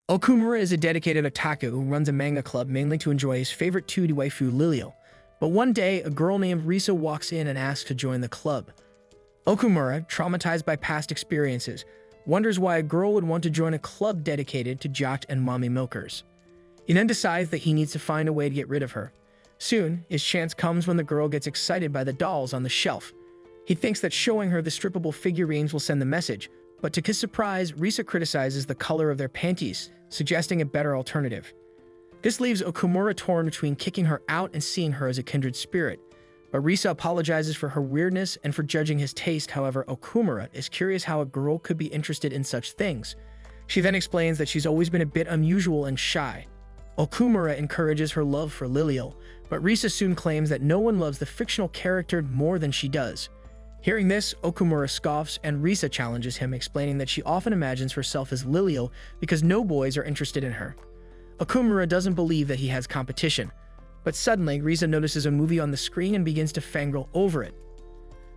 Okumura is a dedicated otaku who runs a manga club mainly to enjoy his favorite 2D waifu Lilio. But one day, a girl named Risa walks in and asks to join the club. Okumura, traumatized by past experiences, wonders why a girl would want to join a club dedicated to jock and mommy milkers. He then decides that he needs to find a way to get rid of her. Soon, his chance comes when the girl gets excited by the dolls on the shelf. He thinks that showing her the strippable figurines will send the message, but to his surprise, Risa criticizes the color of their panties, suggesting a better alternative. This leaves Okumura torn between kicking her out and seeing her as a kindred spirit. But Risa apologizes for her weirdness and for judging his taste. However, Okumura is curious how a girl could be interested in such things. She then explains that she's always been a bit unusual and shy. Okumura encourages her love for Lilio, but Risa soon claims that no one loves the fictional character more than she does. Hearing this, Okumura scoffs and Risa challenges him, explaining that she often imagines herself as Lilio because no boys are interested in her. Okumura doesn't believe that he has competition, but suddenly Risa notices a movie on the screen and begins to fangirl over it.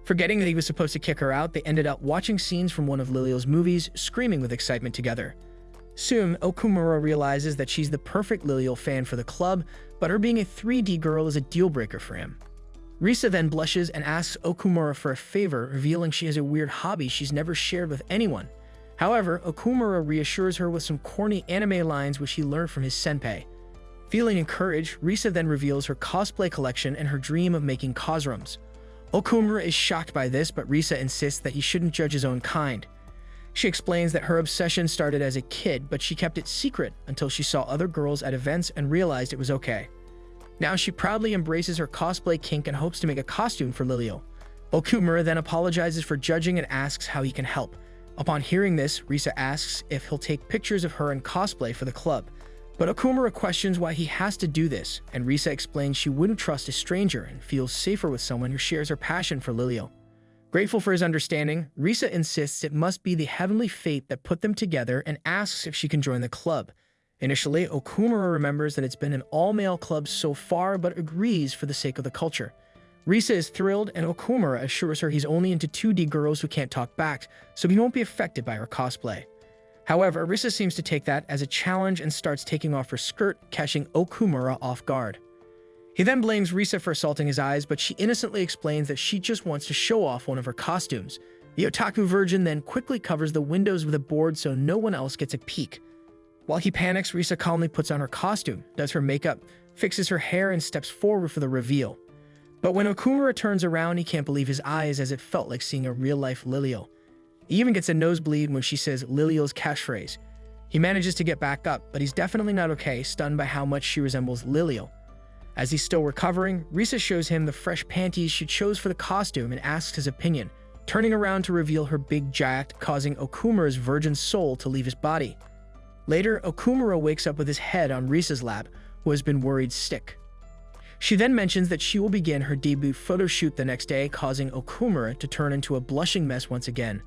Forgetting that he was supposed to kick her out, they ended up watching scenes from one of Lilio's movies, screaming with excitement together. Soon, Okumura realizes that she's the perfect Lilio fan for the club, but her being a 3D girl is a deal-breaker for him. Risa then blushes and asks Okumura for a favor, revealing she has a weird hobby she's never shared with anyone. However, Okumura reassures her with some corny anime lines which he learned from his senpai. Feeling encouraged, Risa then reveals her cosplay collection and her dream of making cosrooms. Okumura is shocked by this, but Risa insists that he shouldn't judge his own kind. She explains that her obsession started as a kid, but she kept it secret until she saw other girls at events and realized it was okay. Now she proudly embraces her cosplay kink and hopes to make a costume for Lilio. Okumura then apologizes for judging and asks how he can help. Upon hearing this, Risa asks if he'll take pictures of her in cosplay for the club. But Okumura questions why he has to do this, and Risa explains she wouldn't trust a stranger and feels safer with someone who shares her passion for Lilio. Grateful for his understanding, Risa insists it must be the heavenly fate that put them together and asks if she can join the club. Initially, Okumura remembers that it's been an all-male club so far, but agrees for the sake of the culture. Risa is thrilled, and Okumura assures her he's only into 2D girls who can't talk back, so he won't be affected by her cosplay. However, Risa seems to take that as a challenge and starts taking off her skirt, catching Okumura off guard. He then blames Risa for assaulting his eyes, but she innocently explains that she just wants to show off one of her costumes. The otaku virgin then quickly covers the windows with a board so no one else gets a peek. While he panics, Risa calmly puts on her costume, does her makeup, fixes her hair, and steps forward for the reveal. But when Okumura turns around, he can't believe his eyes, as it felt like seeing a real-life Lilio. He even gets a nosebleed when she says Lilio's catchphrase. He manages to get back up, but he's definitely not okay, stunned by how much she resembles Lilio. As he's still recovering, Risa shows him the fresh panties she chose for the costume and asks his opinion, turning around to reveal her big jacket, causing Okumura's virgin soul to leave his body. Later, Okumura wakes up with his head on Risa's lap, who has been worried sick. She then mentions that she will begin her debut photo shoot the next day, causing Okumura to turn into a blushing mess once again.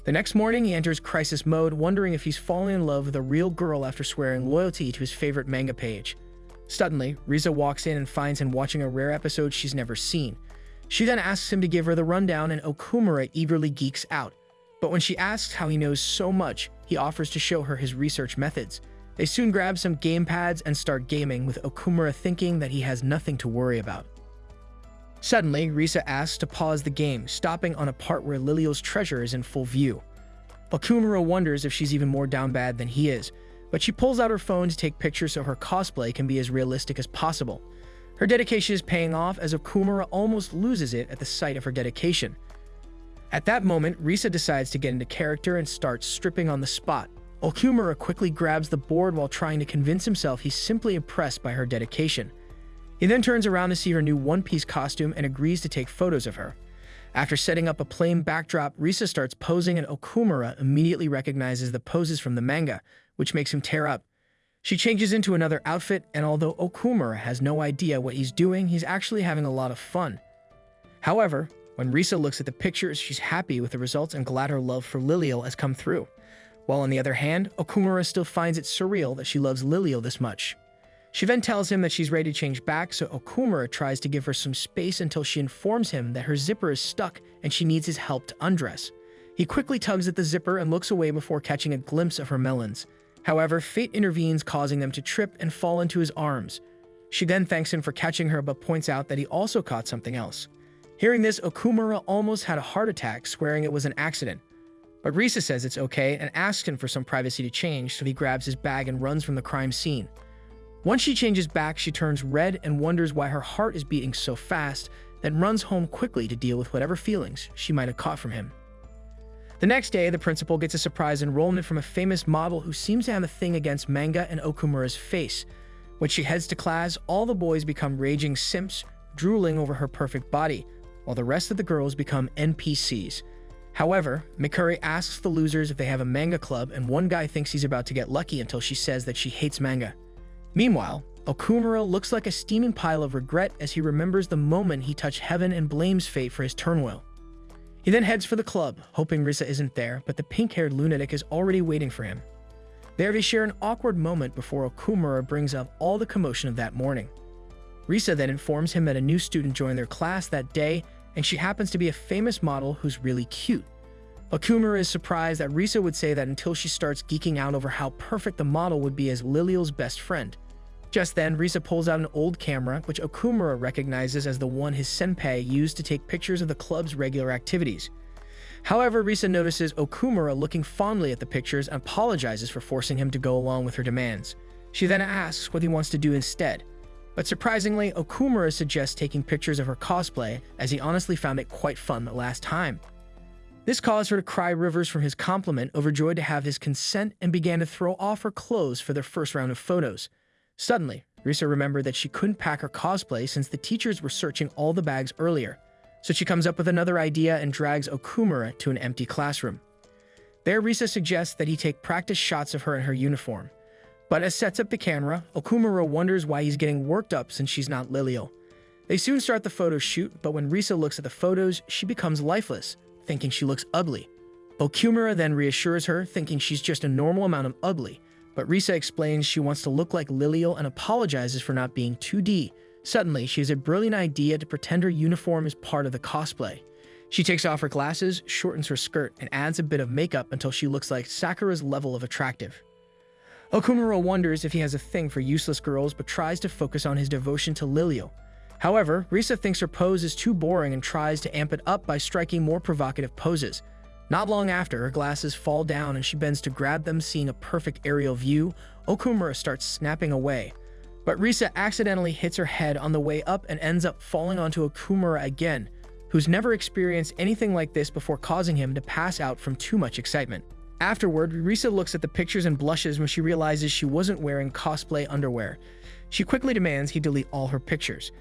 The next morning, he enters crisis mode, wondering if he's falling in love with a real girl after swearing loyalty to his favorite manga page. Suddenly, Risa walks in and finds him watching a rare episode she's never seen. She then asks him to give her the rundown, and Okumura eagerly geeks out. But when she asks how he knows so much, he offers to show her his research methods. They soon grab some gamepads and start gaming, with Okumura thinking that he has nothing to worry about. Suddenly, Risa asks to pause the game, stopping on a part where Lilio's treasure is in full view. Okumura wonders if she's even more down bad than he is, but she pulls out her phone to take pictures so her cosplay can be as realistic as possible. Her dedication is paying off, as Okumura almost loses it at the sight of her dedication. At that moment, Risa decides to get into character and starts stripping on the spot. Okumura quickly grabs the board while trying to convince himself he's simply impressed by her dedication. He then turns around to see her new one-piece costume and agrees to take photos of her. After setting up a plain backdrop, Risa starts posing, and Okumura immediately recognizes the poses from the manga, which makes him tear up. She changes into another outfit, and although Okumura has no idea what he's doing, he's actually having a lot of fun. However, when Risa looks at the pictures, she's happy with the results and glad her love for Lilio has come through. While on the other hand, Okumura still finds it surreal that she loves Lilio this much. She then tells him that she's ready to change back, so Okumura tries to give her some space until she informs him that her zipper is stuck and she needs his help to undress. He quickly tugs at the zipper and looks away before catching a glimpse of her melons. However, fate intervenes, causing them to trip and fall into his arms. She then thanks him for catching her, but points out that he also caught something else. Hearing this, Okumura almost had a heart attack, swearing it was an accident. But Risa says it's okay and asks him for some privacy to change, so he grabs his bag and runs from the crime scene. Once she changes back, she turns red and wonders why her heart is beating so fast, then runs home quickly to deal with whatever feelings she might have caught from him. The next day, the principal gets a surprise enrollment from a famous model who seems to have a thing against manga and Okumura's face. When she heads to class, all the boys become raging simps, drooling over her perfect body, while the rest of the girls become NPCs. However, Mikuri asks the losers if they have a manga club, and one guy thinks he's about to get lucky until she says that she hates manga. Meanwhile, Okumura looks like a steaming pile of regret as he remembers the moment he touched heaven and blames fate for his turmoil. He then heads for the club, hoping Risa isn't there, but the pink-haired lunatic is already waiting for him. There they share an awkward moment before Okumura brings up all the commotion of that morning. Risa then informs him that a new student joined their class that day, and she happens to be a famous model who's really cute. Okumura is surprised that Risa would say that until she starts geeking out over how perfect the model would be as Liliel's best friend. Just then, Risa pulls out an old camera, which Okumura recognizes as the one his senpai used to take pictures of the club's regular activities. However, Risa notices Okumura looking fondly at the pictures and apologizes for forcing him to go along with her demands. She then asks what he wants to do instead. But surprisingly, Okumura suggests taking pictures of her cosplay, as he honestly found it quite fun the last time. This caused her to cry rivers from his compliment, overjoyed to have his consent, and began to throw off her clothes for their first round of photos. Suddenly, Risa remembered that she couldn't pack her cosplay since the teachers were searching all the bags earlier, so she comes up with another idea and drags Okumura to an empty classroom. There, Risa suggests that he take practice shots of her in her uniform. But as sets up the camera, Okumura wonders why he's getting worked up since she's not Liliel. They soon start the photo shoot, but when Risa looks at the photos, she becomes lifeless, thinking she looks ugly. Okumura then reassures her, thinking she's just a normal amount of ugly, but Risa explains she wants to look like Liliel and apologizes for not being 2D. Suddenly, she has a brilliant idea to pretend her uniform is part of the cosplay. She takes off her glasses, shortens her skirt, and adds a bit of makeup until she looks like Sakura's level of attractive. Okumura wonders if he has a thing for useless girls, but tries to focus on his devotion to Liliel. However, Risa thinks her pose is too boring and tries to amp it up by striking more provocative poses. Not long after, her glasses fall down and she bends to grab them, seeing a perfect aerial view. Okumura starts snapping away. But Risa accidentally hits her head on the way up and ends up falling onto Okumura again, who's never experienced anything like this before, causing him to pass out from too much excitement. Afterward, Risa looks at the pictures and blushes when she realizes she wasn't wearing cosplay underwear. She quickly demands he delete all her pictures.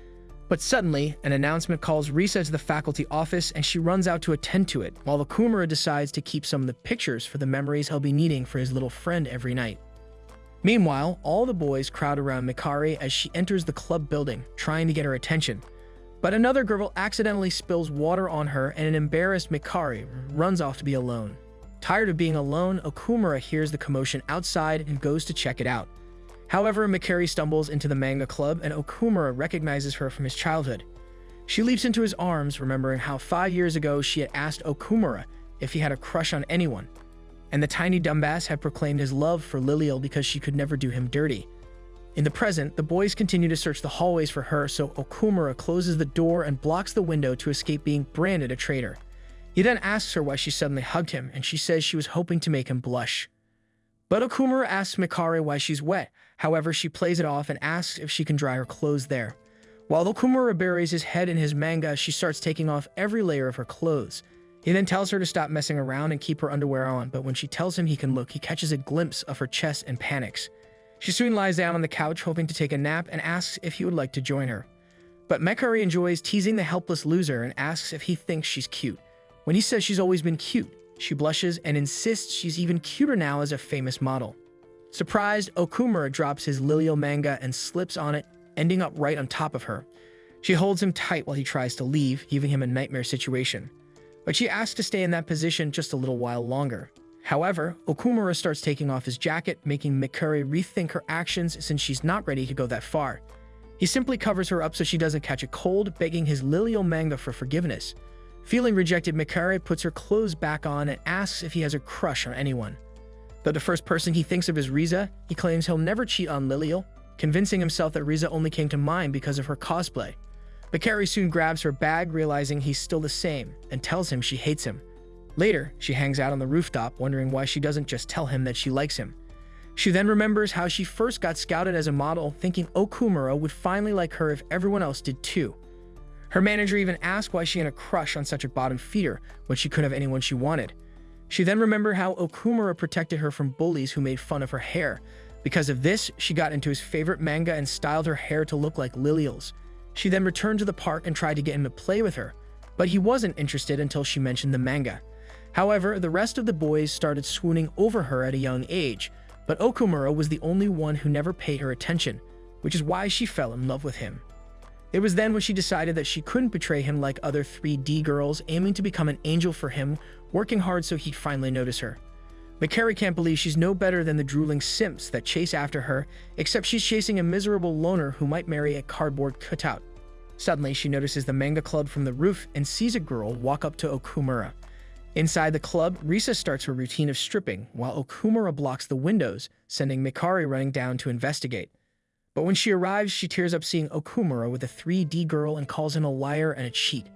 But suddenly, an announcement calls Risa to the faculty office and she runs out to attend to it, while Okumura decides to keep some of the pictures for the memories he'll be needing for his little friend every night. Meanwhile, all the boys crowd around Mikari as she enters the club building, trying to get her attention. But another girl accidentally spills water on her and an embarrassed Mikari runs off to be alone. Tired of being alone, Okumura hears the commotion outside and goes to check it out. However, Mikari stumbles into the manga club and Okumura recognizes her from his childhood. She leaps into his arms, remembering how 5 years ago she had asked Okumura if he had a crush on anyone, and the tiny dumbass had proclaimed his love for Liliel because she could never do him dirty. In the present, the boys continue to search the hallways for her, so Okumura closes the door and blocks the window to escape being branded a traitor. He then asks her why she suddenly hugged him, and she says she was hoping to make him blush. But Okumura asks Mikari why she's wet. However, she plays it off and asks if she can dry her clothes there. While Okumura buries his head in his manga, she starts taking off every layer of her clothes. He then tells her to stop messing around and keep her underwear on, but when she tells him he can look, he catches a glimpse of her chest and panics. She soon lies down on the couch hoping to take a nap and asks if he would like to join her. But Mikari enjoys teasing the helpless loser and asks if he thinks she's cute. When he says she's always been cute, she blushes and insists she's even cuter now as a famous model. Surprised, Okumura drops his Liliel manga and slips on it, ending up right on top of her. She holds him tight while he tries to leave, giving him a nightmare situation. But she asks to stay in that position just a little while longer. However, Okumura starts taking off his jacket, making Mikari rethink her actions since she's not ready to go that far. He simply covers her up so she doesn't catch a cold, begging his Liliel manga for forgiveness. Feeling rejected, Mikari puts her clothes back on and asks if he has a crush on anyone. Though the first person he thinks of is Riza, he claims he'll never cheat on Lilial, convincing himself that Riza only came to mind because of her cosplay. Mikari soon grabs her bag, realizing he's still the same, and tells him she hates him. Later, she hangs out on the rooftop, wondering why she doesn't just tell him that she likes him. She then remembers how she first got scouted as a model, thinking Okumura would finally like her if everyone else did too. Her manager even asked why she had a crush on such a bottom feeder when she could have anyone she wanted. She then remembered how Okumura protected her from bullies who made fun of her hair. Because of this, she got into his favorite manga and styled her hair to look like Lilial's. She then returned to the park and tried to get him to play with her, but he wasn't interested until she mentioned the manga. However, the rest of the boys started swooning over her at a young age, but Okumura was the only one who never paid her attention, which is why she fell in love with him. It was then when she decided that she couldn't betray him like other 3D girls, aiming to become an angel for him, working hard so he'd finally notice her. Mikari can't believe she's no better than the drooling simps that chase after her, except she's chasing a miserable loner who might marry a cardboard cutout. Suddenly, she notices the manga club from the roof and sees a girl walk up to Okumura. Inside the club, Risa starts her routine of stripping, while Okumura blocks the windows, sending Mikari running down to investigate. But when she arrives, she tears up seeing Okumura with a 3D girl and calls him a liar and a cheat.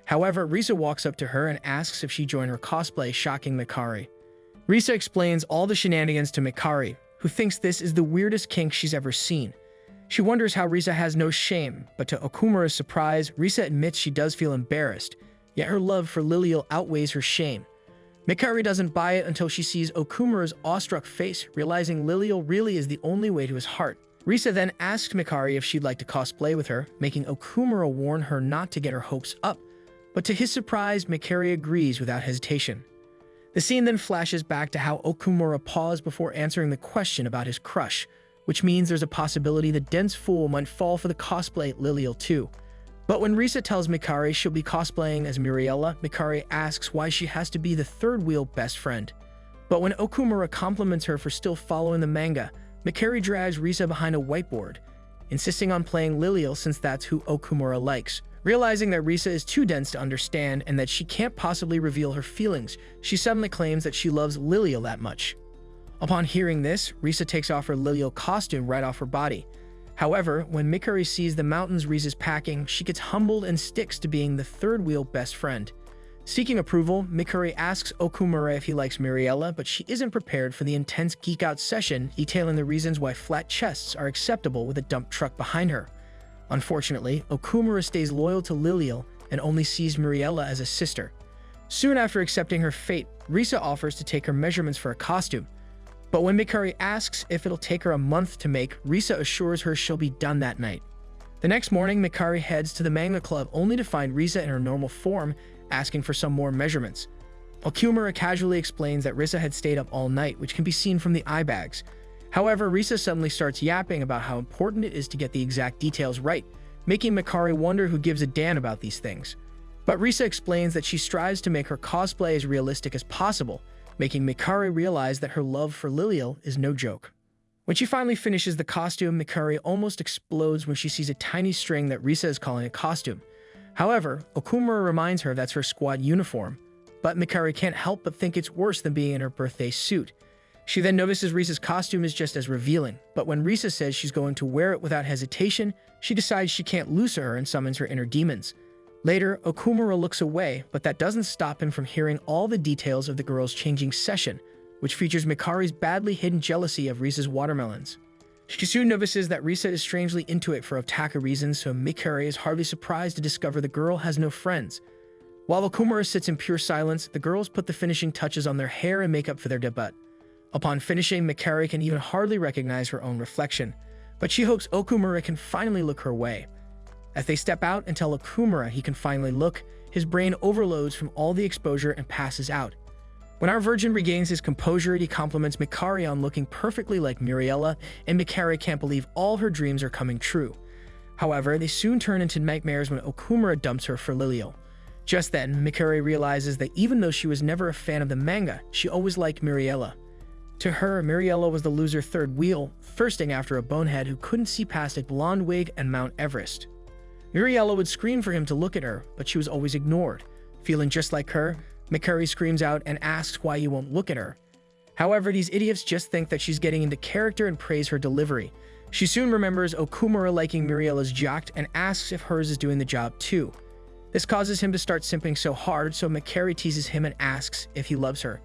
However, Risa walks up to her and asks if she joined her cosplay, shocking Mikari. Risa explains all the shenanigans to Mikari, who thinks this is the weirdest kink she's ever seen. She wonders how Risa has no shame, but to Okumura's surprise, Risa admits she does feel embarrassed, yet her love for Lilial outweighs her shame. Mikari doesn't buy it until she sees Okumura's awestruck face, realizing Lilial really is the only way to his heart. Risa then asks Mikari if she'd like to cosplay with her, making Okumura warn her not to get her hopes up, but to his surprise, Mikari agrees without hesitation. The scene then flashes back to how Okumura paused before answering the question about his crush, which means there's a possibility the dense fool might fall for the cosplay Lilial too. But when Risa tells Mikari she'll be cosplaying as Muriella, Mikari asks why she has to be the third wheel best friend. But when Okumura compliments her for still following the manga, Mikari drags Risa behind a whiteboard, insisting on playing Lilial since that's who Okumura likes. Realizing that Risa is too dense to understand and that she can't possibly reveal her feelings, she suddenly claims that she loves Lilial that much. Upon hearing this, Risa takes off her Lilial costume right off her body. However, when Mikari sees the mountains Risa's packing, she gets humbled and sticks to being the third wheel best friend. Seeking approval, Mikari asks Okumura if he likes Muriella, but she isn't prepared for the intense geek-out session detailing the reasons why flat chests are acceptable with a dump truck behind her. Unfortunately, Okumura stays loyal to Lilial and only sees Muriella as a sister. Soon after accepting her fate, Risa offers to take her measurements for a costume. But when Mikari asks if it'll take her a month to make, Risa assures her she'll be done that night. The next morning, Mikari heads to the manga club only to find Risa in her normal form, asking for some more measurements. Okumura casually explains that Risa had stayed up all night, which can be seen from the eye bags. However, Risa suddenly starts yapping about how important it is to get the exact details right, making Mikari wonder who gives a damn about these things. But Risa explains that she strives to make her cosplay as realistic as possible, making Mikari realize that her love for Lilial is no joke. When she finally finishes the costume, Mikari almost explodes when she sees a tiny string that Risa is calling a costume. However, Okumura reminds her that's her squad uniform, but Mikari can't help but think it's worse than being in her birthday suit. She then notices Risa's costume is just as revealing, but when Risa says she's going to wear it without hesitation, she decides she can't lose her and summons her inner demons. Later, Okumura looks away, but that doesn't stop him from hearing all the details of the girls' changing session, which features Mikari's badly hidden jealousy of Risa's watermelons. She soon notices that Risa is strangely into it for Otaku reasons, so Mikari is hardly surprised to discover the girl has no friends. While Okumura sits in pure silence, the girls put the finishing touches on their hair and makeup for their debut. Upon finishing, Mikari can even hardly recognize her own reflection, but she hopes Okumura can finally look her way. As they step out and tell Okumura he can finally look, his brain overloads from all the exposure and passes out. When our virgin regains his composure, he compliments Mikari on looking perfectly like Muriella, and Mikari can't believe all her dreams are coming true. However, they soon turn into nightmares when Okumura dumps her for Lilial. Just then, Mikari realizes that even though she was never a fan of the manga, she always liked Muriella. To her, Muriella was the loser third wheel, thirsting after a bonehead who couldn't see past a blonde wig and Mount Everest. Muriella would scream for him to look at her, but she was always ignored. Feeling just like her, Mikari screams out and asks why he won't look at her. However, these idiots just think that she's getting into character and praise her delivery. She soon remembers Okumura liking Muriela's jacket and asks if hers is doing the job too. This causes him to start simping so hard, so Mikari teases him and asks if he loves her.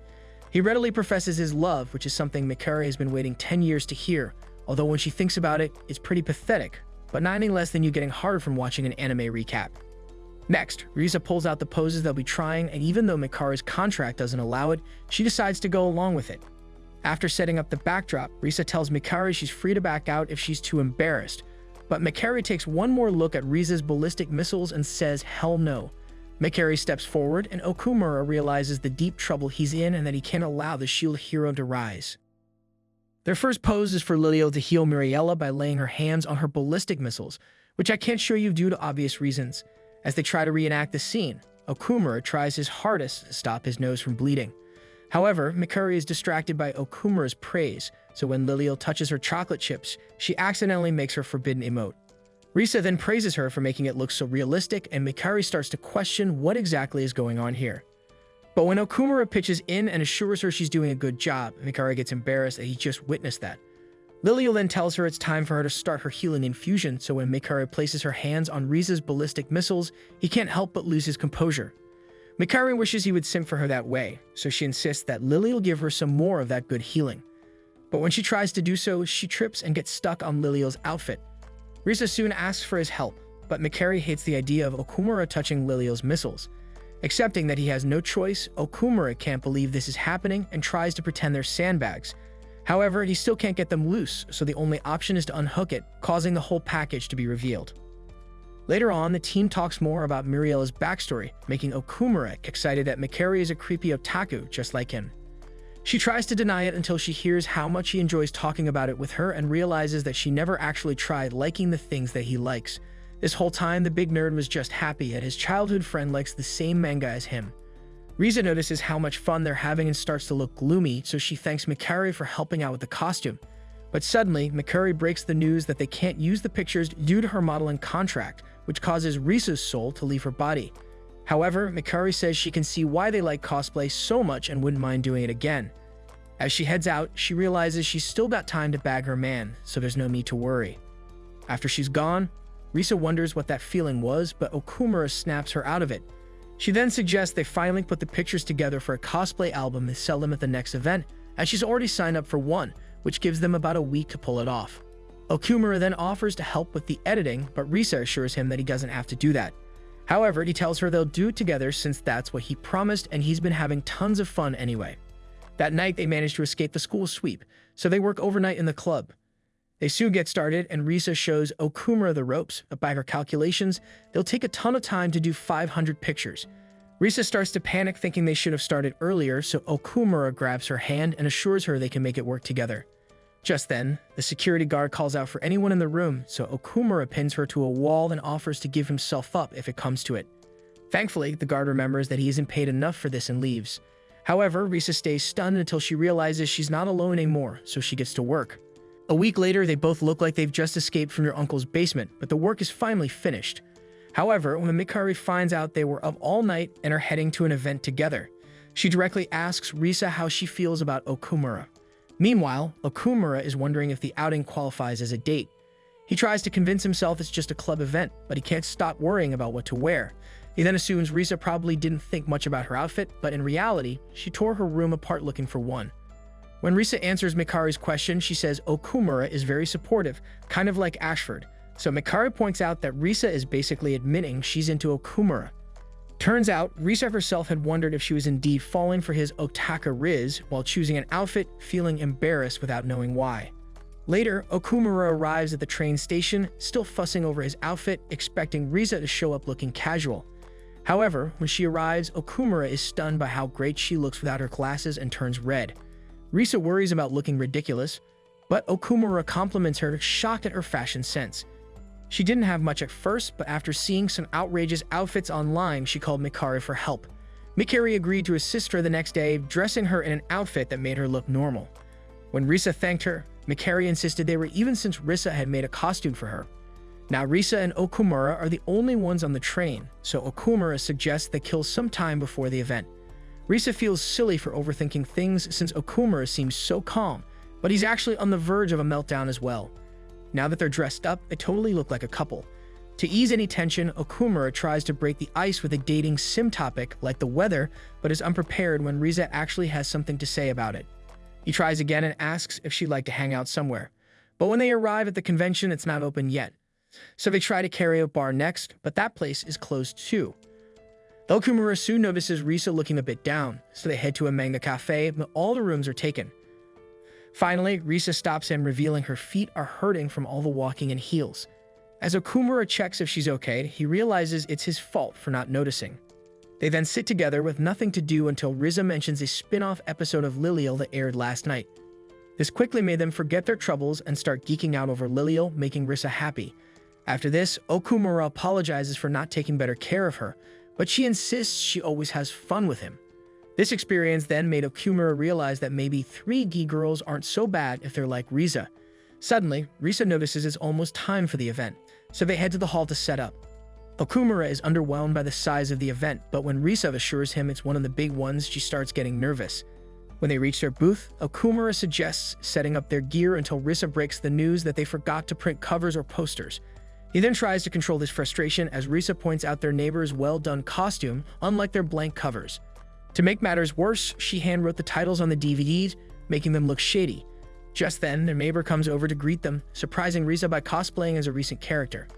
He readily professes his love, which is something Mikari has been waiting 10 years to hear, although when she thinks about it, it's pretty pathetic, but not any less than you getting hard from watching an anime recap. Next, Risa pulls out the poses they'll be trying, and even though Mikari's contract doesn't allow it, she decides to go along with it. After setting up the backdrop, Risa tells Mikari she's free to back out if she's too embarrassed, but Mikari takes one more look at Risa's ballistic missiles and says hell no. Mikari steps forward, and Okumura realizes the deep trouble he's in and that he can't allow the shield hero to rise. Their first pose is for Lilio to heal Muriela by laying her hands on her ballistic missiles, which I can't show you due to obvious reasons. As they try to reenact the scene, Okumura tries his hardest to stop his nose from bleeding. However, Mikari is distracted by Okumura's praise, so when Lilio touches her chocolate chips, she accidentally makes her forbidden emote. Risa then praises her for making it look so realistic, and Mikari starts to question what exactly is going on here. But when Okumura pitches in and assures her she's doing a good job, Mikari gets embarrassed that he just witnessed that. Lilio then tells her it's time for her to start her healing infusion, so when Mikari places her hands on Risa's ballistic missiles, he can't help but lose his composure. Mikari wishes he would simp for her that way, so she insists that Lilio give her some more of that good healing. But when she tries to do so, she trips and gets stuck on Lilio's outfit. Risa soon asks for his help, but Mikari hates the idea of Okumura touching Lilio's missiles. Accepting that he has no choice, Okumura can't believe this is happening and tries to pretend they're sandbags. However, he still can't get them loose, so the only option is to unhook it, causing the whole package to be revealed. Later on, the team talks more about Muriela's backstory, making Okumura excited that Mikari is a creepy otaku just like him. She tries to deny it until she hears how much he enjoys talking about it with her and realizes that she never actually tried liking the things that he likes. This whole time, the big nerd was just happy that his childhood friend likes the same manga as him. Risa notices how much fun they're having and starts to look gloomy, so she thanks Mikari for helping out with the costume. But suddenly, Mikari breaks the news that they can't use the pictures due to her modeling contract, which causes Risa's soul to leave her body. However, Mikari says she can see why they like cosplay so much and wouldn't mind doing it again. As she heads out, she realizes she's still got time to bag her man, so there's no need to worry. After she's gone, Risa wonders what that feeling was, but Okumura snaps her out of it. She then suggests they finally put the pictures together for a cosplay album and sell them at the next event, as she's already signed up for one, which gives them about a week to pull it off. Okumura then offers to help with the editing, but Risa assures him that he doesn't have to do that. However, he tells her they'll do it together since that's what he promised and he's been having tons of fun anyway. That night, they manage to escape the school sweep, so they work overnight in the club. They soon get started, and Risa shows Okumura the ropes, but by her calculations, they'll take a ton of time to do 500 pictures. Risa starts to panic, thinking they should have started earlier, so Okumura grabs her hand and assures her they can make it work together. Just then, the security guard calls out for anyone in the room, so Okumura pins her to a wall and offers to give himself up if it comes to it. Thankfully, the guard remembers that he isn't paid enough for this and leaves. However, Risa stays stunned until she realizes she's not alone anymore, so she gets to work. A week later, they both look like they've just escaped from your uncle's basement, but the work is finally finished. However, when Mikari finds out they were up all night and are heading to an event together, she directly asks Risa how she feels about Okumura. Meanwhile, Okumura is wondering if the outing qualifies as a date. He tries to convince himself it's just a club event, but he can't stop worrying about what to wear. He then assumes Risa probably didn't think much about her outfit, but in reality, she tore her room apart looking for one. When Risa answers Mikari's question, she says Okumura is very supportive, kind of like Ashford. So Mikari points out that Risa is basically admitting she's into Okumura. Turns out, Risa herself had wondered if she was indeed falling for his otaku riz while choosing an outfit, feeling embarrassed without knowing why. Later, Okumura arrives at the train station, still fussing over his outfit, expecting Risa to show up looking casual. However, when she arrives, Okumura is stunned by how great she looks without her glasses and turns red. Risa worries about looking ridiculous, but Okumura compliments her, shocked at her fashion sense. She didn't have much at first, but after seeing some outrageous outfits online, she called Mikari for help. Mikari agreed to assist her the next day, dressing her in an outfit that made her look normal. When Risa thanked her, Mikari insisted they were even since Risa had made a costume for her. Now Risa and Okumura are the only ones on the train, so Okumura suggests they kill some time before the event. Risa feels silly for overthinking things since Okumura seems so calm, but he's actually on the verge of a meltdown as well. Now that they're dressed up, they totally look like a couple. To ease any tension, Okumura tries to break the ice with a dating sim topic like the weather, but is unprepared when Risa actually has something to say about it. He tries again and asks if she'd like to hang out somewhere. But when they arrive at the convention, it's not open yet. So they try to karaoke bar next, but that place is closed too. Okumura soon notices Risa looking a bit down, so they head to a manga cafe, but all the rooms are taken. Finally, Risa stops him, revealing her feet are hurting from all the walking in heels. As Okumura checks if she's okay, he realizes it's his fault for not noticing. They then sit together with nothing to do until Risa mentions a spin-off episode of Lilial that aired last night. This quickly made them forget their troubles and start geeking out over Lilial, making Risa happy. After this, Okumura apologizes for not taking better care of her, but she insists she always has fun with him. This experience then made Okumura realize that maybe 3 gi girls aren't so bad if they're like Risa. Suddenly, Risa notices it's almost time for the event, so they head to the hall to set up. Okumura is underwhelmed by the size of the event, but when Risa assures him it's one of the big ones, she starts getting nervous. When they reach their booth, Okumura suggests setting up their gear until Risa breaks the news that they forgot to print covers or posters. He then tries to control his frustration as Risa points out their neighbor's well-done costume, unlike their blank covers. To make matters worse, she handwrote the titles on the DVDs, making them look shady. Just then, their neighbor comes over to greet them, surprising Risa by cosplaying as a recent character.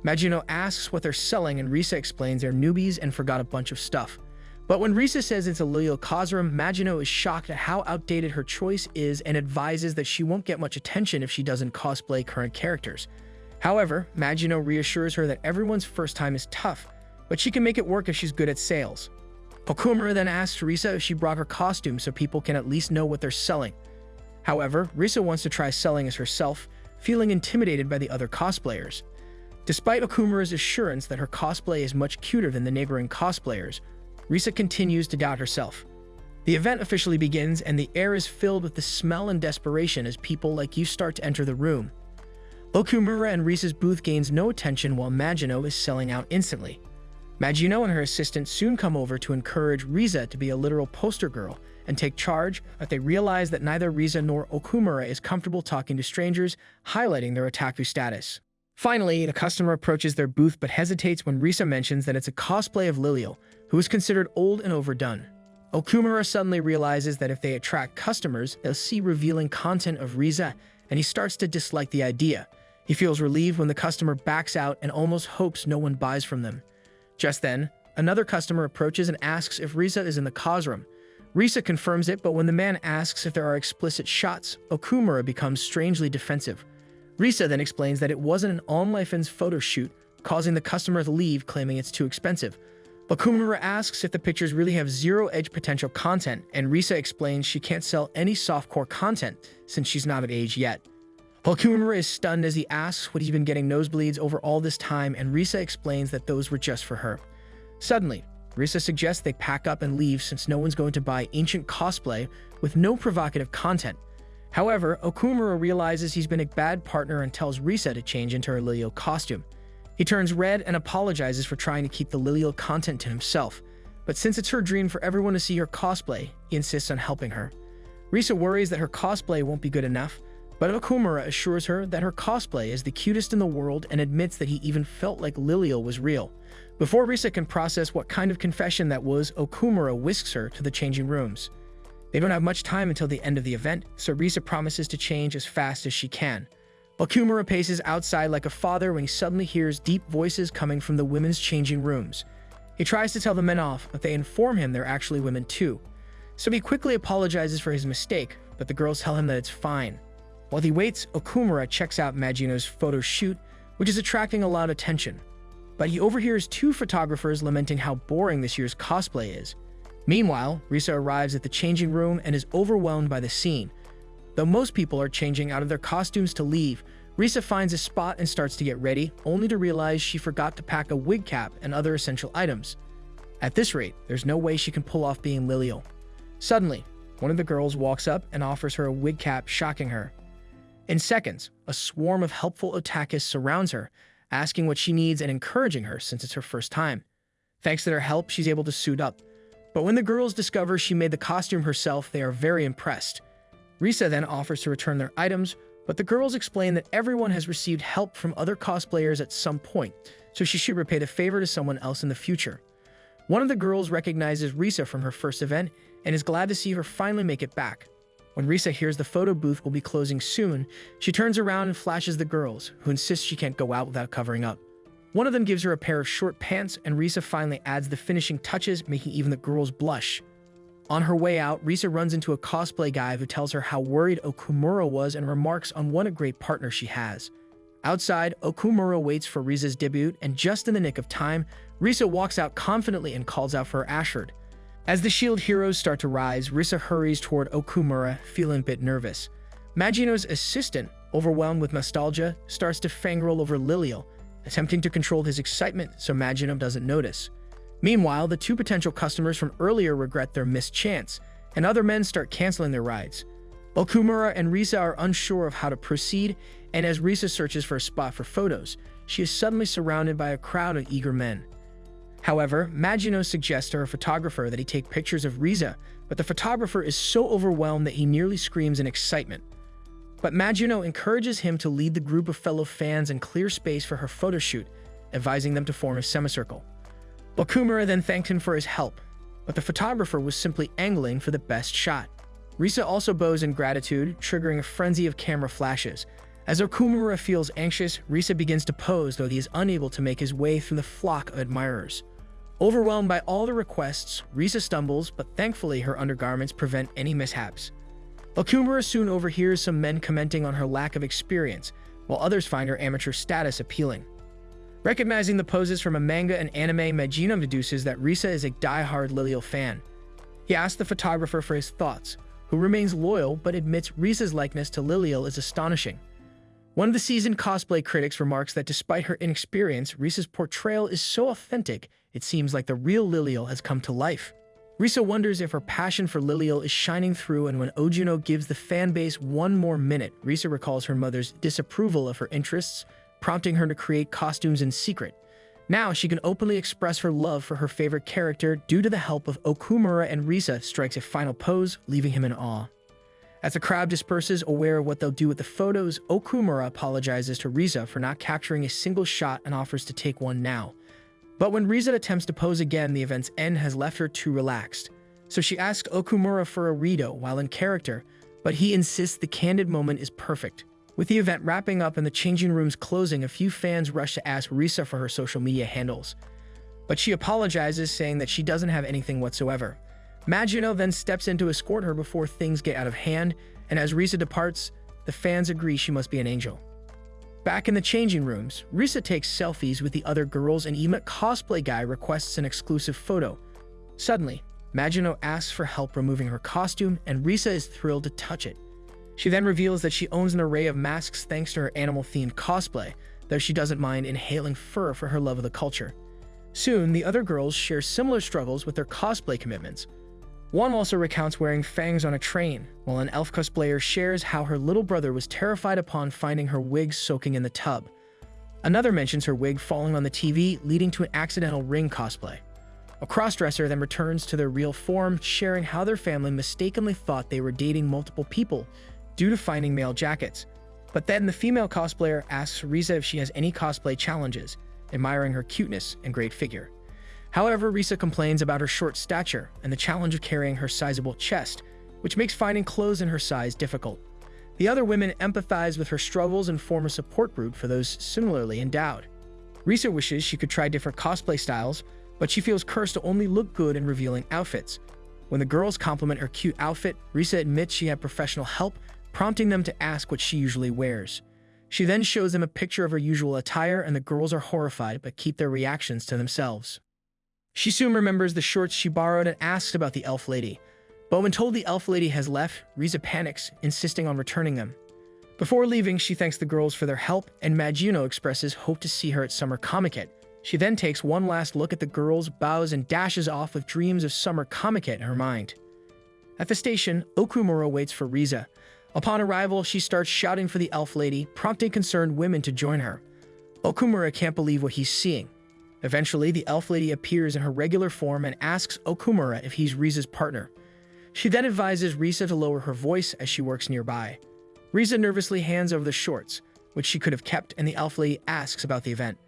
Magino asks what they're selling, and Risa explains they're newbies and forgot a bunch of stuff. But when Risa says it's a Lilial Cosrum, Magino is shocked at how outdated her choice is and advises that she won't get much attention if she doesn't cosplay current characters. However, Magino reassures her that everyone's first time is tough, but she can make it work if she's good at sales. Okumura then asks Risa if she brought her costume so people can at least know what they're selling. However, Risa wants to try selling as herself, feeling intimidated by the other cosplayers. Despite Okumura's assurance that her cosplay is much cuter than the neighboring cosplayers, Risa continues to doubt herself. The event officially begins, and the air is filled with the smell and desperation as people like you start to enter the room. Okumura and Risa's booth gains no attention while Magino is selling out instantly. Magino and her assistant soon come over to encourage Risa to be a literal poster girl and take charge, but they realize that neither Risa nor Okumura is comfortable talking to strangers, highlighting their otaku status. Finally, the customer approaches their booth but hesitates when Risa mentions that it's a cosplay of Lilial, who is considered old and overdone. Okumura suddenly realizes that if they attract customers, they'll see revealing content of Risa, and he starts to dislike the idea. He feels relieved when the customer backs out and almost hopes no one buys from them. Just then, another customer approaches and asks if Risa is in the cosroom. Risa confirms it, but when the man asks if there are explicit shots, Okumura becomes strangely defensive. Risa then explains that it wasn't an OnLife's photo shoot, causing the customer to leave, claiming it's too expensive. Okumura asks if the pictures really have zero edge potential content, and Risa explains she can't sell any softcore content since she's not of age yet. Okumura is stunned as he asks what he's been getting nosebleeds over all this time, and Risa explains that those were just for her. Suddenly, Risa suggests they pack up and leave since no one's going to buy ancient cosplay with no provocative content. However, Okumura realizes he's been a bad partner and tells Risa to change into her Lilial costume. He turns red and apologizes for trying to keep the Lilial content to himself, but since it's her dream for everyone to see her cosplay, he insists on helping her. Risa worries that her cosplay won't be good enough, but Okumura assures her that her cosplay is the cutest in the world and admits that he even felt like Lilial was real. Before Risa can process what kind of confession that was, Okumura whisks her to the changing rooms. They don't have much time until the end of the event, so Risa promises to change as fast as she can. Okumura paces outside like a father when he suddenly hears deep voices coming from the women's changing rooms. He tries to tell the men off, but they inform him they're actually women too. So he quickly apologizes for his mistake, but the girls tell him that it's fine. While he waits, Okumura checks out Magino's photo shoot, which is attracting a lot of attention. But he overhears 2 photographers lamenting how boring this year's cosplay is. Meanwhile, Risa arrives at the changing room and is overwhelmed by the scene. Though most people are changing out of their costumes to leave, Risa finds a spot and starts to get ready, only to realize she forgot to pack a wig cap and other essential items. At this rate, there's no way she can pull off being Lilial. Suddenly, one of the girls walks up and offers her a wig cap, shocking her. In seconds, a swarm of helpful otakus surrounds her, asking what she needs and encouraging her since it's her first time. Thanks to their help, she's able to suit up. But when the girls discover she made the costume herself, they are very impressed. Risa then offers to return their items, but the girls explain that everyone has received help from other cosplayers at some point, so she should repay the favor to someone else in the future. One of the girls recognizes Risa from her first event and is glad to see her finally make it back. When Risa hears the photo booth will be closing soon, she turns around and flashes the girls, who insist she can't go out without covering up. One of them gives her a pair of short pants, and Risa finally adds the finishing touches, making even the girls blush. On her way out, Risa runs into a cosplay guy who tells her how worried Okumura was and remarks on what a great partner she has. Outside, Okumura waits for Risa's debut, and just in the nick of time, Risa walks out confidently and calls out for her Ashford. As the shield heroes start to rise, Risa hurries toward Okumura, feeling a bit nervous. Magino's assistant, overwhelmed with nostalgia, starts to fangirl over Lilial, attempting to control his excitement so Magino doesn't notice. Meanwhile, the two potential customers from earlier regret their missed chance, and other men start canceling their rides. Okumura and Risa are unsure of how to proceed, and as Risa searches for a spot for photos, she is suddenly surrounded by a crowd of eager men. However, Magino suggests to her photographer that he take pictures of Risa, but the photographer is so overwhelmed that he nearly screams in excitement. But Magino encourages him to lead the group of fellow fans and clear space for her photo shoot, advising them to form a semicircle. Okumura then thanked him for his help, but the photographer was simply angling for the best shot. Risa also bows in gratitude, triggering a frenzy of camera flashes. As Okumura feels anxious, Risa begins to pose, though he is unable to make his way through the flock of admirers. Overwhelmed by all the requests, Risa stumbles, but thankfully her undergarments prevent any mishaps. Okumura soon overhears some men commenting on her lack of experience, while others find her amateur status appealing. Recognizing the poses from a manga and anime, Magino deduces that Risa is a die-hard Lilial fan. He asks the photographer for his thoughts, who remains loyal but admits Risa's likeness to Lilial is astonishing. One of the seasoned cosplay critics remarks that despite her inexperience, Risa's portrayal is so authentic, it seems like the real Lilial has come to life. Risa wonders if her passion for Lilial is shining through, and when Ojuno gives the fanbase one more minute, Risa recalls her mother's disapproval of her interests, prompting her to create costumes in secret. Now she can openly express her love for her favorite character due to the help of Okumura, and Risa strikes a final pose, leaving him in awe. As the crowd disperses, aware of what they'll do with the photos, Okumura apologizes to Risa for not capturing a single shot and offers to take one now. But when Risa attempts to pose again, the event's end has left her too relaxed. So she asks Okumura for a redo while in character, but he insists the candid moment is perfect. With the event wrapping up and the changing rooms closing, a few fans rush to ask Risa for her social media handles. But she apologizes, saying that she doesn't have anything whatsoever. Magino then steps in to escort her before things get out of hand, and as Risa departs, the fans agree she must be an angel. Back in the changing rooms, Risa takes selfies with the other girls, and even a cosplay guy requests an exclusive photo. Suddenly, Magino asks for help removing her costume, and Risa is thrilled to touch it. She then reveals that she owns an array of masks thanks to her animal-themed cosplay, though she doesn't mind inhaling fur for her love of the culture. Soon, the other girls share similar struggles with their cosplay commitments. One also recounts wearing fangs on a train, while an elf cosplayer shares how her little brother was terrified upon finding her wig soaking in the tub. Another mentions her wig falling on the TV, leading to an accidental ring cosplay. A crossdresser then returns to their real form, sharing how their family mistakenly thought they were dating multiple people due to finding male jackets. But then the female cosplayer asks Risa if she has any cosplay challenges, admiring her cuteness and great figure. However, Risa complains about her short stature and the challenge of carrying her sizable chest, which makes finding clothes in her size difficult. The other women empathize with her struggles and form a support group for those similarly endowed. Risa wishes she could try different cosplay styles, but she feels cursed to only look good in revealing outfits. When the girls compliment her cute outfit, Risa admits she had professional help, prompting them to ask what she usually wears. She then shows them a picture of her usual attire, and the girls are horrified but keep their reactions to themselves. She soon remembers the shorts she borrowed and asks about the elf lady. But when told the elf lady has left, Risa panics, insisting on returning them. Before leaving, she thanks the girls for their help, and Magino expresses hope to see her at Summer Comic-Con. She then takes one last look at the girls, bows, and dashes off with dreams of Summer Comic-Con in her mind. At the station, Okumura waits for Risa. Upon arrival, she starts shouting for the elf lady, prompting concerned women to join her. Okumura can't believe what he's seeing. Eventually, the elf lady appears in her regular form and asks Okumura if he's Risa's partner. She then advises Risa to lower her voice as she works nearby. Risa nervously hands over the shorts, which she could have kept, and the elf lady asks about the event.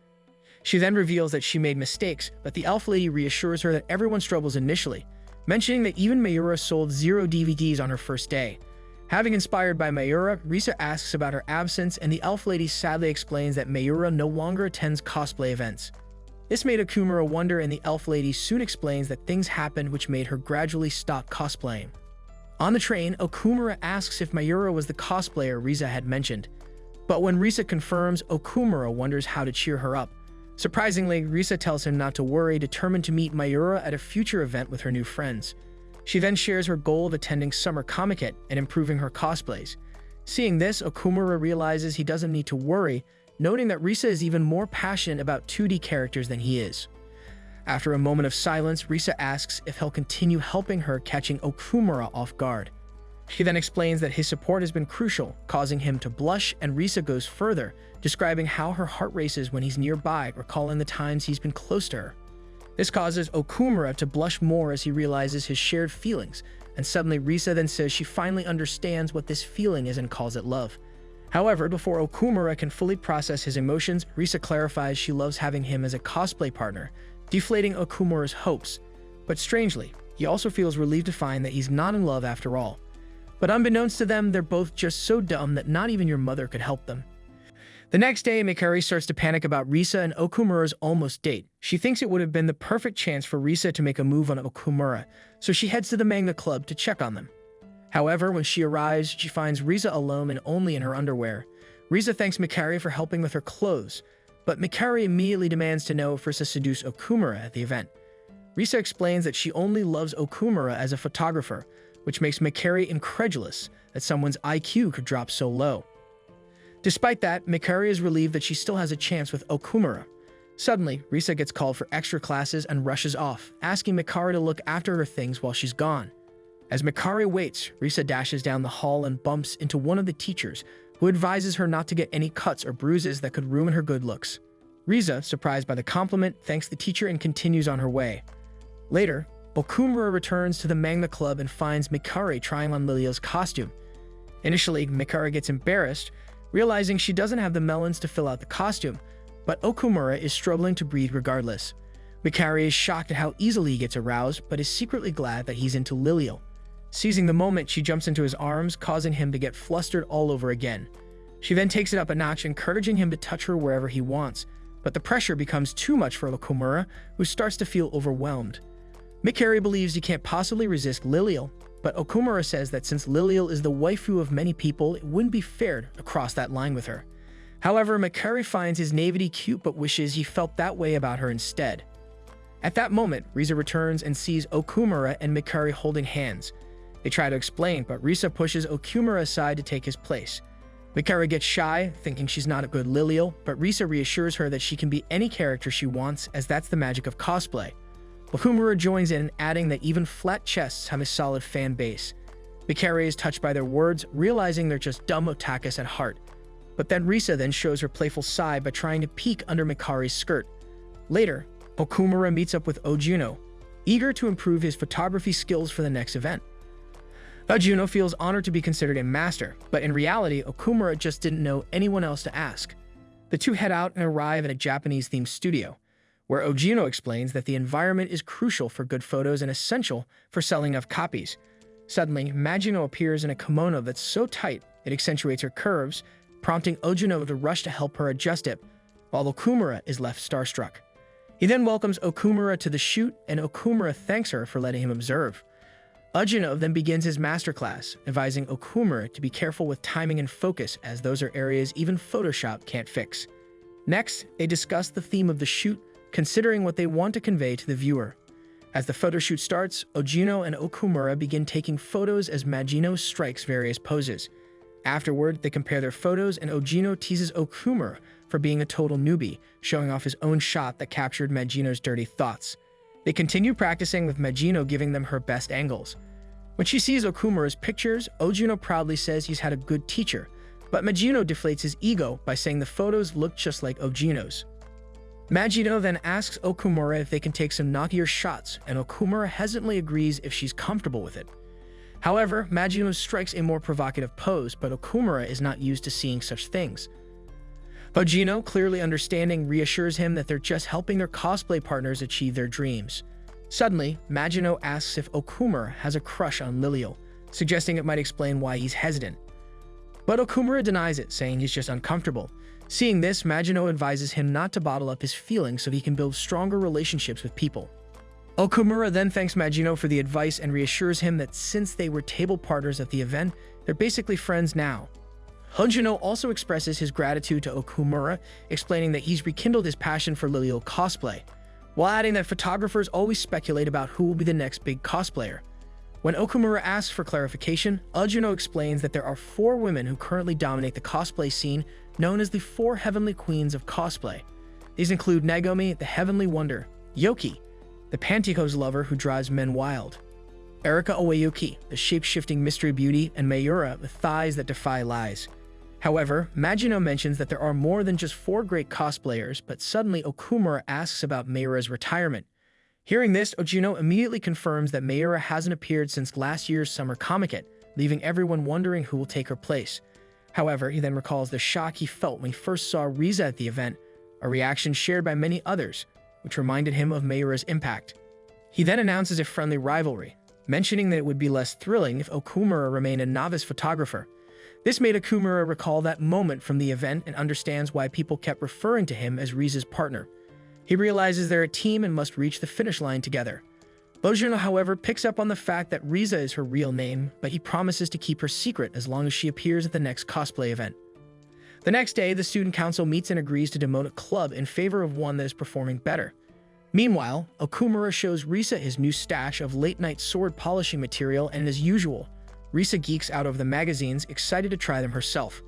She then reveals that she made mistakes, but the elf lady reassures her that everyone struggles initially, mentioning that even Mayura sold 0 DVDs on her first day. Having inspired by Mayura, Risa asks about her absence, and the elf lady sadly explains that Mayura no longer attends cosplay events. This made Okumura wonder, and the elf lady soon explains that things happened which made her gradually stop cosplaying. On the train, Okumura asks if Mayura was the cosplayer Risa had mentioned. But when Risa confirms, Okumura wonders how to cheer her up. Surprisingly, Risa tells him not to worry, determined to meet Mayura at a future event with her new friends. She then shares her goal of attending Summer Comic-Con and improving her cosplays. Seeing this, Okumura realizes he doesn't need to worry, noting that Risa is even more passionate about 2D characters than he is. After a moment of silence, Risa asks if he'll continue helping her, catching Okumura off guard. She then explains that his support has been crucial, causing him to blush, and Risa goes further, describing how her heart races when he's nearby, recalling the times he's been close to her. This causes Okumura to blush more as he realizes his shared feelings, and suddenly Risa then says she finally understands what this feeling is and calls it love. However, before Okumura can fully process his emotions, Risa clarifies she loves having him as a cosplay partner, deflating Okumura's hopes. But strangely, he also feels relieved to find that he's not in love after all. But unbeknownst to them, they're both just so dumb that not even your mother could help them. The next day, Mikari starts to panic about Risa and Okumura's almost date. She thinks it would have been the perfect chance for Risa to make a move on Okumura, so she heads to the manga club to check on them. However, when she arrives, she finds Risa alone and only in her underwear. Risa thanks Mikari for helping with her clothes, but Mikari immediately demands to know if Risa seduced Okumura at the event. Risa explains that she only loves Okumura as a photographer, which makes Mikari incredulous that someone's IQ could drop so low. Despite that, Mikari is relieved that she still has a chance with Okumura. Suddenly, Risa gets called for extra classes and rushes off, asking Mikari to look after her things while she's gone. As Mikari waits, Risa dashes down the hall and bumps into one of the teachers, who advises her not to get any cuts or bruises that could ruin her good looks. Risa, surprised by the compliment, thanks the teacher and continues on her way. Later, Okumura returns to the manga club and finds Mikari trying on Lilia's costume. Initially, Mikari gets embarrassed, realizing she doesn't have the melons to fill out the costume, but Okumura is struggling to breathe regardless. Mikari is shocked at how easily he gets aroused, but is secretly glad that he's into Lilia. Seizing the moment, she jumps into his arms, causing him to get flustered all over again. She then takes it up a notch, encouraging him to touch her wherever he wants, but the pressure becomes too much for Okumura, who starts to feel overwhelmed. Mikari believes he can't possibly resist Lilial, but Okumura says that since Lilial is the waifu of many people, it wouldn't be fair to cross that line with her. However, Mikari finds his naivety cute but wishes he felt that way about her instead. At that moment, Risa returns and sees Okumura and Mikari holding hands. They try to explain, but Risa pushes Okumura aside to take his place. Mikari gets shy, thinking she's not a good Lilial, but Risa reassures her that she can be any character she wants, as that's the magic of cosplay. Okumura joins in, adding that even flat chests have a solid fan base. Mikari is touched by their words, realizing they're just dumb otakus at heart. But then Risa then shows her playful side by trying to peek under Mikari's skirt. Later, Okumura meets up with Ojuno, eager to improve his photography skills for the next event. Ojuno feels honored to be considered a master, but in reality, Okumura just didn't know anyone else to ask. The two head out and arrive at a Japanese-themed studio, where Ojuno explains that the environment is crucial for good photos and essential for selling of copies. Suddenly, Magino appears in a kimono that's so tight it accentuates her curves, prompting Ojuno to rush to help her adjust it, while Okumura is left starstruck. He then welcomes Okumura to the shoot, and Okumura thanks her for letting him observe. Ojuno then begins his masterclass, advising Okumura to be careful with timing and focus, as those are areas even Photoshop can't fix. Next, they discuss the theme of the shoot, considering what they want to convey to the viewer. As the photo shoot starts, Ojuno and Okumura begin taking photos as Magino strikes various poses. Afterward, they compare their photos, and Ojuno teases Okumura for being a total newbie, showing off his own shot that captured Magino's dirty thoughts. They continue practicing, with Magino giving them her best angles. When she sees Okumura's pictures, Ojuno proudly says he's had a good teacher, but Magino deflates his ego by saying the photos look just like Ojuno's. Magino then asks Okumura if they can take some knockier shots, and Okumura hesitantly agrees if she's comfortable with it. However, Magino strikes a more provocative pose, but Okumura is not used to seeing such things. Magino, clearly understanding, reassures him that they're just helping their cosplay partners achieve their dreams. Suddenly, Magino asks if Okumura has a crush on Lilial, suggesting it might explain why he's hesitant. But Okumura denies it, saying he's just uncomfortable. Seeing this, Magino advises him not to bottle up his feelings so he can build stronger relationships with people. Okumura then thanks Magino for the advice and reassures him that since they were table partners at the event, they're basically friends now. Magino also expresses his gratitude to Okumura, explaining that he's rekindled his passion for Lilial cosplay, while adding that photographers always speculate about who will be the next big cosplayer. When Okumura asks for clarification, Magino explains that there are 4 women who currently dominate the cosplay scene, known as the 4 Heavenly Queens of cosplay. These include Nagomi, the Heavenly Wonder, Yoki, the pantyhose lover who drives men wild, Erika Owayuki, the shape-shifting mystery beauty, and Mayura, the thighs that defy lies. However, Magino mentions that there are more than just 4 great cosplayers, but suddenly Okumura asks about Mayura's retirement. Hearing this, Magino immediately confirms that Mayura hasn't appeared since last year's Summer Comic-Con, leaving everyone wondering who will take her place. However, he then recalls the shock he felt when he first saw Riza at the event, a reaction shared by many others, which reminded him of Mayura's impact. He then announces a friendly rivalry, mentioning that it would be less thrilling if Okumura remained a novice photographer. This made Okumura recall that moment from the event and understands why people kept referring to him as Riza's partner. He realizes they're a team and must reach the finish line together. Magino, however, picks up on the fact that Riza is her real name, but he promises to keep her secret as long as she appears at the next cosplay event. The next day, the student council meets and agrees to demote a club in favor of one that is performing better. Meanwhile, Okumura shows Risa his new stash of late-night sword polishing material, and as usual, Risa geeks out over the magazines, excited to try them herself.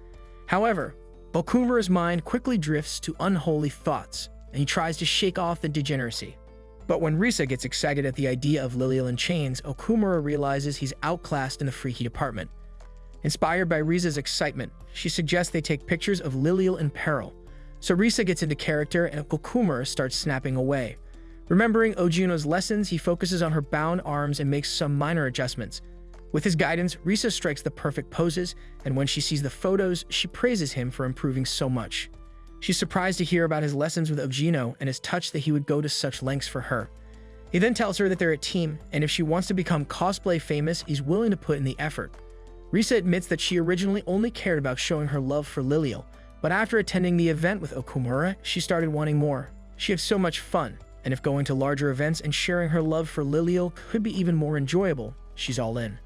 However, Okumura's mind quickly drifts to unholy thoughts, and he tries to shake off the degeneracy. But when Risa gets excited at the idea of Lilial in chains, Okumura realizes he's outclassed in the freaky department. Inspired by Risa's excitement, she suggests they take pictures of Lilial in peril. So Risa gets into character and Okumura starts snapping away. Remembering Ogino's lessons, he focuses on her bound arms and makes some minor adjustments. With his guidance, Risa strikes the perfect poses, and when she sees the photos, she praises him for improving so much. She's surprised to hear about his lessons with Ogino and is touched that he would go to such lengths for her. He then tells her that they're a team, and if she wants to become cosplay famous, he's willing to put in the effort. Risa admits that she originally only cared about showing her love for Lilial, but after attending the event with Okumura, she started wanting more. She had so much fun, and if going to larger events and sharing her love for Lilial could be even more enjoyable, she's all in.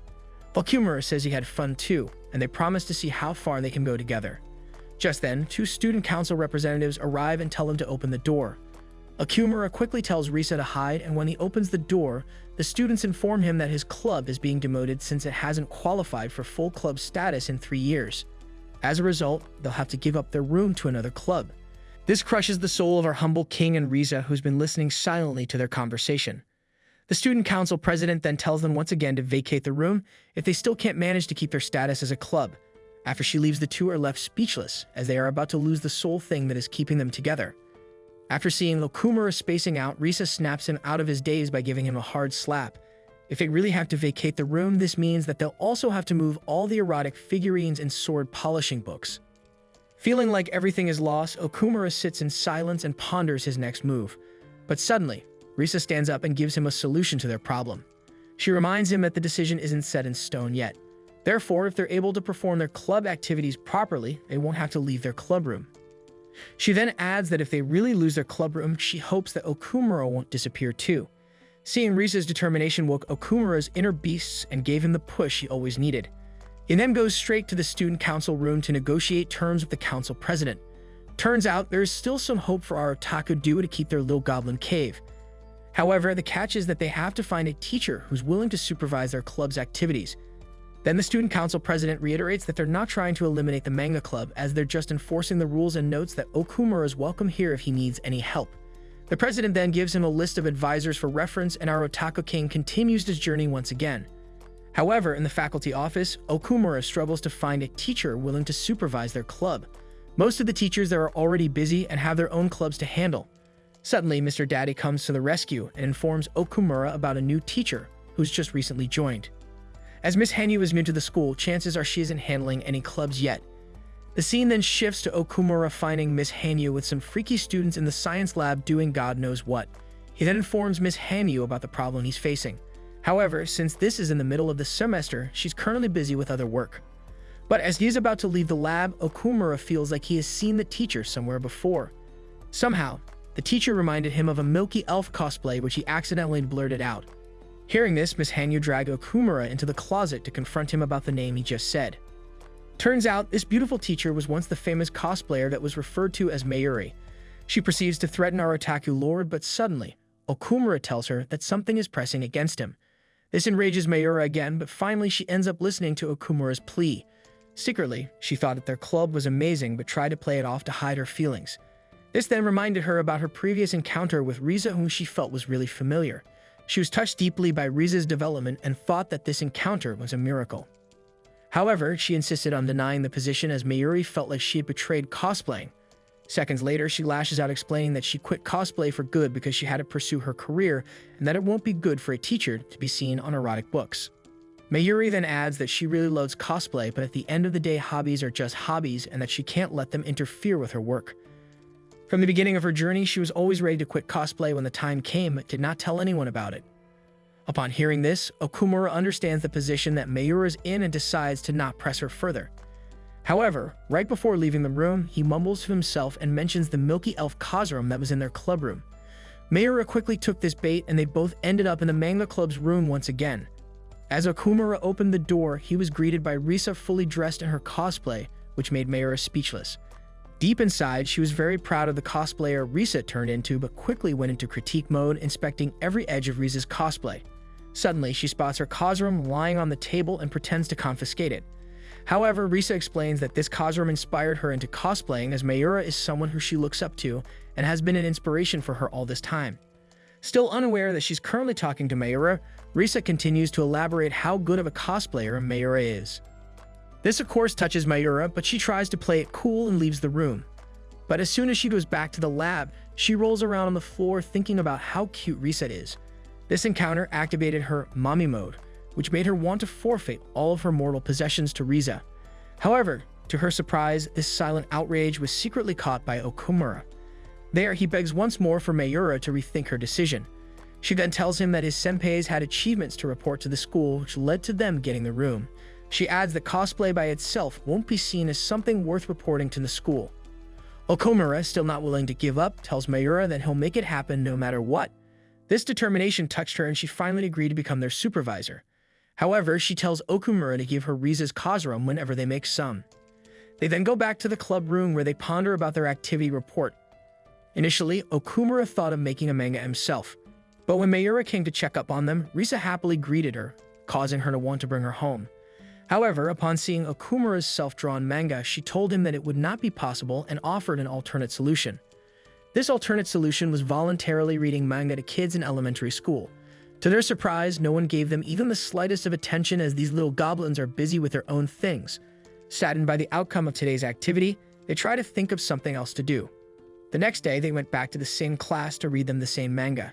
Okumura says he had fun too, and they promise to see how far they can go together. Just then, 2 student council representatives arrive and tell him to open the door. Okumura quickly tells Risa to hide, and when he opens the door, the students inform him that his club is being demoted since it hasn't qualified for full club status in 3 years. As a result, they'll have to give up their room to another club. This crushes the soul of our humble king and Risa, who's been listening silently to their conversation. The student council president then tells them once again to vacate the room if they still can't manage to keep their status as a club. After she leaves, the 2 are left speechless, as they are about to lose the sole thing that is keeping them together. After seeing Okumura spacing out, Risa snaps him out of his daze by giving him a hard slap. If they really have to vacate the room, this means that they'll also have to move all the erotic figurines and sword polishing books. Feeling like everything is lost, Okumura sits in silence and ponders his next move. But suddenly, Risa stands up and gives him a solution to their problem. She reminds him that the decision isn't set in stone yet. Therefore, if they're able to perform their club activities properly, they won't have to leave their club room. She then adds that if they really lose their club room, she hopes that Okumura won't disappear too. Seeing Risa's determination woke Okumura's inner beasts and gave him the push he always needed. He then goes straight to the student council room to negotiate terms with the council president. Turns out there is still some hope for our Otaku duo to keep their little goblin cave. However, the catch is that they have to find a teacher who's willing to supervise their club's activities. Then the student council president reiterates that they're not trying to eliminate the manga club, as they're just enforcing the rules, and notes that Okumura is welcome here if he needs any help. The president then gives him a list of advisors for reference, and our Otaku king continues his journey once again. However, in the faculty office, Okumura struggles to find a teacher willing to supervise their club. Most of the teachers there are already busy and have their own clubs to handle. Suddenly, Mr. Daddy comes to the rescue and informs Okumura about a new teacher who's just recently joined. As Miss Hanyu is new to the school, chances are she isn't handling any clubs yet. The scene then shifts to Okumura finding Miss Hanyu with some freaky students in the science lab doing God knows what. He then informs Miss Hanyu about the problem he's facing. However, since this is in the middle of the semester, she's currently busy with other work. But as he's about to leave the lab, Okumura feels like he has seen the teacher somewhere before. Somehow, the teacher reminded him of a Milky Elf cosplay which he accidentally blurted out. Hearing this, Miss Hanyu dragged Okumura into the closet to confront him about the name he just said. Turns out, this beautiful teacher was once the famous cosplayer that was referred to as Mayuri. She proceeds to threaten our Otaku lord, but suddenly, Okumura tells her that something is pressing against him. This enrages Mayuri again, but finally she ends up listening to Okumura's plea. Secretly, she thought that their club was amazing but tried to play it off to hide her feelings. This then reminded her about her previous encounter with Riza, whom she felt was really familiar. She was touched deeply by Riza's development and thought that this encounter was a miracle. However, she insisted on denying the position as Mayuri felt like she had betrayed cosplaying. Seconds later, she lashes out explaining that she quit cosplay for good because she had to pursue her career and that it won't be good for a teacher to be seen on erotic books. Mayuri then adds that she really loves cosplay, but at the end of the day, hobbies are just hobbies and that she can't let them interfere with her work. From the beginning of her journey, she was always ready to quit cosplay when the time came, but did not tell anyone about it. Upon hearing this, Okumura understands the position that Mayuri is in and decides to not press her further. However, right before leaving the room, he mumbles to himself and mentions the Milky Elf Kazurum that was in their club room. Mayuri quickly took this bait and they both ended up in the manga club's room once again. As Okumura opened the door, he was greeted by Risa fully dressed in her cosplay, which made Mayuri speechless. Deep inside, she was very proud of the cosplayer Risa turned into, but quickly went into critique mode, inspecting every edge of Risa's cosplay. Suddenly, she spots her Kazurum lying on the table and pretends to confiscate it. However, Risa explains that this Kazurum inspired her into cosplaying, as Mayuri is someone who she looks up to and has been an inspiration for her all this time. Still unaware that she's currently talking to Mayuri, Risa continues to elaborate how good of a cosplayer Mayuri is. This of course touches Mayuri, but she tries to play it cool and leaves the room. But as soon as she goes back to the lab, she rolls around on the floor thinking about how cute Risa is. This encounter activated her mommy mode, which made her want to forfeit all of her mortal possessions to Risa. However, to her surprise, this silent outrage was secretly caught by Okumura. There, he begs once more for Mayuri to rethink her decision. She then tells him that his senpais had achievements to report to the school, which led to them getting the room. She adds that cosplay by itself won't be seen as something worth reporting to the school. Okumura, still not willing to give up, tells Mayuri that he'll make it happen no matter what. This determination touched her and she finally agreed to become their supervisor. However, she tells Okumura to give her Riza's Kazurum whenever they make some. They then go back to the club room where they ponder about their activity report. Initially, Okumura thought of making a manga himself, but when Mayuri came to check up on them, Risa happily greeted her, causing her to want to bring her home. However, upon seeing Okumura's self-drawn manga, she told him that it would not be possible and offered an alternate solution. This alternate solution was voluntarily reading manga to kids in elementary school. To their surprise, no one gave them even the slightest of attention, as these little goblins are busy with their own things. Saddened by the outcome of today's activity, they try to think of something else to do. The next day, they went back to the same class to read them the same manga.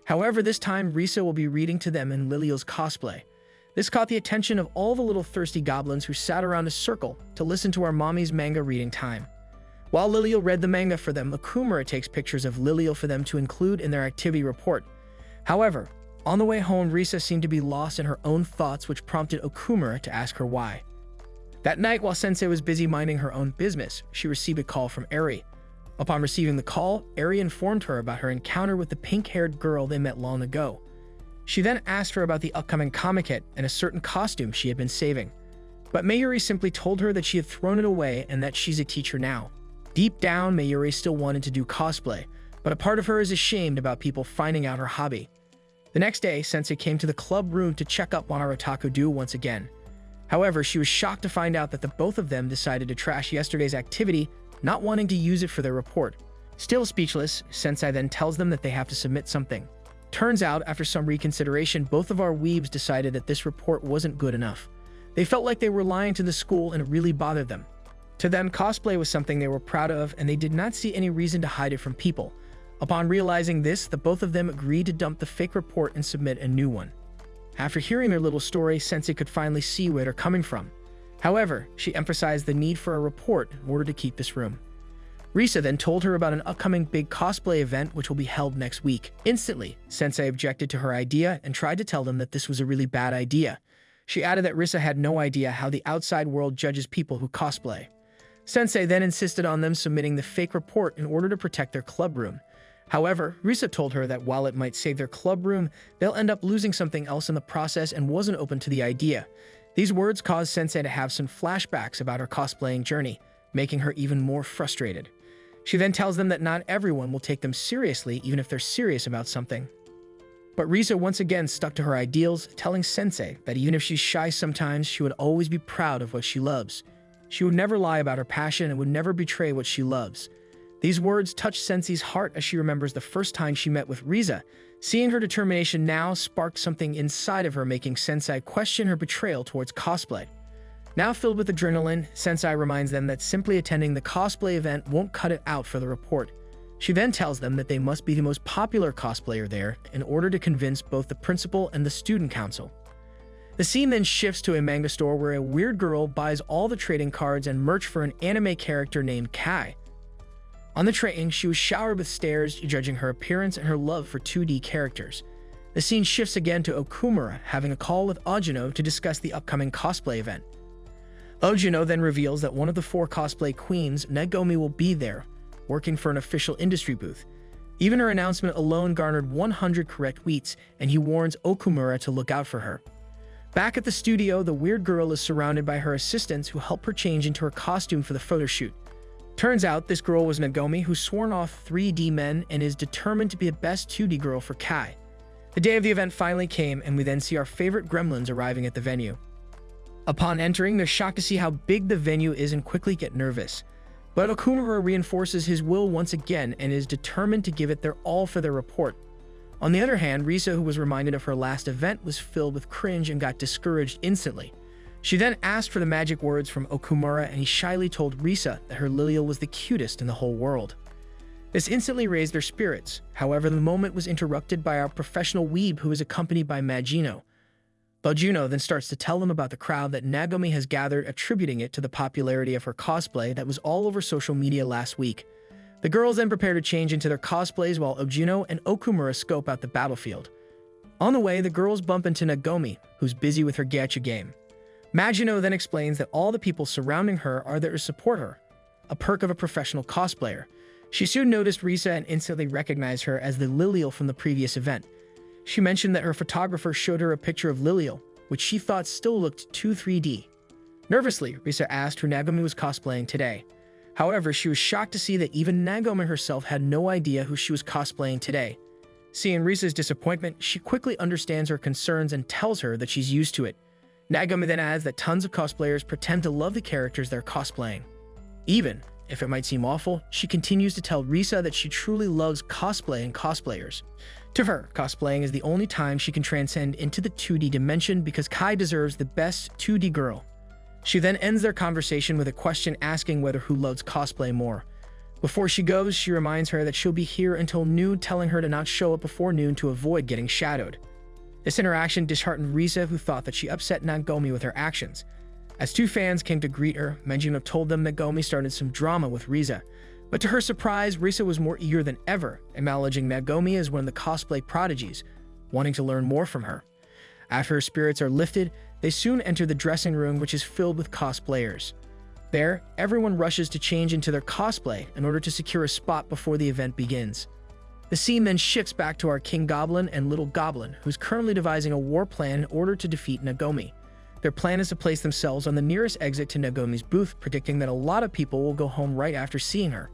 However, this time, Risa will be reading to them in Liliel's cosplay. This caught the attention of all the little thirsty goblins who sat around a circle to listen to our mommy's manga reading time. While Liliel read the manga for them, Okumura takes pictures of Liliel for them to include in their activity report. However, on the way home, Risa seemed to be lost in her own thoughts, which prompted Okumura to ask her why. That night, while Sensei was busy minding her own business, she received a call from Eri. Upon receiving the call, Eri informed her about her encounter with the pink-haired girl they met long ago. She then asked her about the upcoming comic hit and a certain costume she had been saving. But Mayuri simply told her that she had thrown it away and that she's a teacher now. Deep down, Mayuri still wanted to do cosplay, but a part of her is ashamed about people finding out her hobby. The next day, Sensei came to the club room to check up on our Otaku duo once again. However, she was shocked to find out that the both of them decided to trash yesterday's activity, not wanting to use it for their report. Still speechless, Sensei then tells them that they have to submit something. Turns out, after some reconsideration, both of our weebs decided that this report wasn't good enough. They felt like they were lying to the school and it really bothered them. To them, cosplay was something they were proud of and they did not see any reason to hide it from people. Upon realizing this, the both of them agreed to dump the fake report and submit a new one. After hearing their little story, Sensei could finally see where they're coming from. However, she emphasized the need for a report in order to keep this room. Risa then told her about an upcoming big cosplay event which will be held next week. Instantly, Sensei objected to her idea and tried to tell them that this was a really bad idea. She added that Risa had no idea how the outside world judges people who cosplay. Sensei then insisted on them submitting the fake report in order to protect their club room. However, Risa told her that while it might save their club room, they'll end up losing something else in the process and wasn't open to the idea. These words caused Sensei to have some flashbacks about her cosplaying journey, making her even more frustrated. She then tells them that not everyone will take them seriously even if they're serious about something. But Risa once again stuck to her ideals, telling Sensei that even if she's shy sometimes, she would always be proud of what she loves. She would never lie about her passion and would never betray what she loves. These words touch Sensei's heart as she remembers the first time she met with Risa. Seeing her determination now sparked something inside of her, making Sensei question her betrayal towards cosplay. Now filled with adrenaline, Sensei reminds them that simply attending the cosplay event won't cut it out for the report. She then tells them that they must be the most popular cosplayer there in order to convince both the principal and the student council. The scene then shifts to a manga store where a weird girl buys all the trading cards and merch for an anime character named Kai. On the train, she was showered with stares, judging her appearance and her love for 2D characters. The scene shifts again to Okumura having a call with Ojuno to discuss the upcoming cosplay event. Ojuno then reveals that one of the 4 cosplay queens, Nagomi, will be there, working for an official industry booth. Even her announcement alone garnered 100 correct tweets, and he warns Okumura to look out for her. Back at the studio, the weird girl is surrounded by her assistants who help her change into her costume for the photo shoot. Turns out this girl was Nagomi, who's sworn off 3D men and is determined to be the best 2D girl for Kai. The day of the event finally came, and we then see our favorite gremlins arriving at the venue. Upon entering, they're shocked to see how big the venue is and quickly get nervous. But Okumura reinforces his will once again and is determined to give it their all for their report. On the other hand, Risa, who was reminded of her last event, was filled with cringe and got discouraged instantly. She then asked for the magic words from Okumura, and he shyly told Risa that her Lilial was the cutest in the whole world. This instantly raised their spirits. However, the moment was interrupted by our professional weeb, who is accompanied by Magino. Juno then starts to tell them about the crowd that Nagomi has gathered, attributing it to the popularity of her cosplay that was all over social media last week. The girls then prepare to change into their cosplays while Ojuno and Okumura scope out the battlefield. On the way, the girls bump into Nagomi, who's busy with her gacha game. Magino then explains that all the people surrounding her are there to support her, a perk of a professional cosplayer. She soon noticed Risa and instantly recognized her as the Lilial from the previous event. She mentioned that her photographer showed her a picture of Lilial, which she thought still looked too 3D. Nervously, Risa asked who Nagomi was cosplaying today. However, she was shocked to see that even Nagomi herself had no idea who she was cosplaying today. Seeing Risa's disappointment, she quickly understands her concerns and tells her that she's used to it. Nagomi then adds that tons of cosplayers pretend to love the characters they're cosplaying. Even if it might seem awful, she continues to tell Risa that she truly loves cosplay and cosplayers. To her, cosplaying is the only time she can transcend into the 2D dimension because Kai deserves the best 2D girl. She then ends their conversation with a question asking whether who loves cosplay more. Before she goes, she reminds her that she'll be here until noon, telling her to not show up before noon to avoid getting shadowed. This interaction disheartened Risa, who thought that she upset Nagomi with her actions. As 2 fans came to greet her, Magino told them Nagomi started some drama with Risa. But to her surprise, Risa was more eager than ever, acknowledging Nagomi as one of the cosplay prodigies, wanting to learn more from her. After her spirits are lifted, they soon enter the dressing room, which is filled with cosplayers. There, everyone rushes to change into their cosplay in order to secure a spot before the event begins. The scene then shifts back to our King Goblin and Little Goblin, who's currently devising a war plan in order to defeat Nagomi. Their plan is to place themselves on the nearest exit to Nagomi's booth, predicting that a lot of people will go home right after seeing her.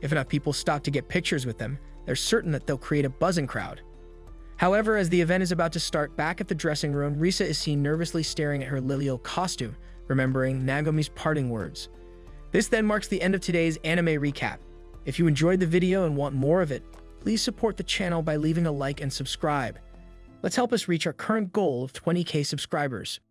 If enough people stop to get pictures with them, they're certain that they'll create a buzzing crowd. However, as the event is about to start, back at the dressing room, Risa is seen nervously staring at her Lilial costume, remembering Nagomi's parting words. This then marks the end of today's anime recap. If you enjoyed the video and want more of it, please support the channel by leaving a like and subscribe. Let's help us reach our current goal of 20,000 subscribers.